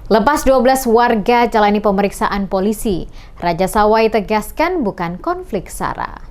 Lepas 12 warga jalani pemeriksaan polisi, Raja Sawai tegaskan bukan konflik SARA.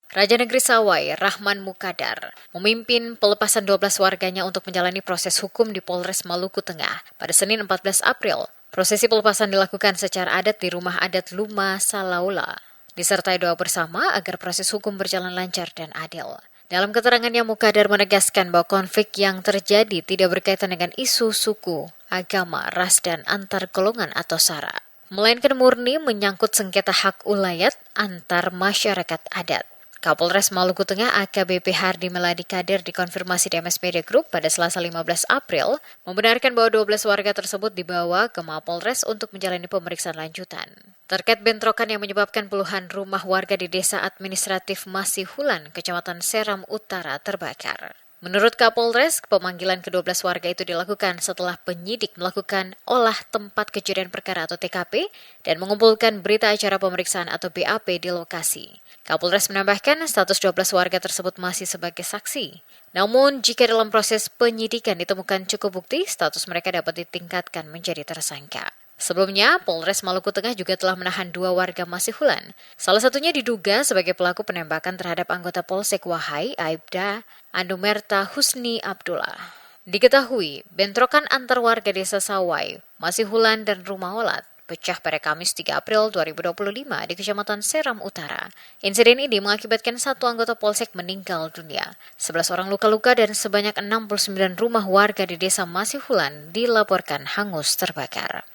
Raja Negeri Sawai, Rahman Mukadar, memimpin pelepasan 12 warganya untuk menjalani proses hukum di Polres Maluku Tengah pada Senin 14 April. Prosesi pelepasan dilakukan secara adat di rumah adat Luma Salaula, disertai doa bersama agar proses hukum berjalan lancar dan adil. Dalam keterangannya, Mukadar menegaskan bahwa konflik yang terjadi tidak berkaitan dengan isu suku, agama, ras, dan antar golongan atau SARA, melainkan murni menyangkut sengketa hak ulayat antar masyarakat adat. Kapolres Maluku Tengah AKBP Hardi Meladi Kadir dikonfirmasi di MS Media Group pada Selasa 15 April, membenarkan bahwa 12 warga tersebut dibawa ke Mapolres untuk menjalani pemeriksaan lanjutan. Terkait bentrokan yang menyebabkan puluhan rumah warga di Desa Administratif Masihulan, Kecamatan Seram Utara terbakar. Menurut Kapolres, pemanggilan ke-12 warga itu dilakukan setelah penyidik melakukan olah tempat kejadian perkara atau TKP dan mengumpulkan berita acara pemeriksaan atau BAP di lokasi. Kapolres menambahkan status 12 warga tersebut masih sebagai saksi. Namun, jika dalam proses penyidikan ditemukan cukup bukti, status mereka dapat ditingkatkan menjadi tersangka. Sebelumnya, Polres Maluku Tengah juga telah menahan 2 warga Masihulan. Salah satunya diduga sebagai pelaku penembakan terhadap anggota Polsek Wahai, Aibda Anumerta Husni Abdullah. Diketahui, bentrokan antar warga desa Sawai, Masihulan, dan Rumaolat pecah pada Kamis 3 April 2025 di Kecamatan Seram Utara. Insiden ini mengakibatkan 1 anggota Polsek meninggal dunia, 11 orang luka-luka, dan sebanyak 69 rumah warga di desa Masihulan dilaporkan hangus terbakar.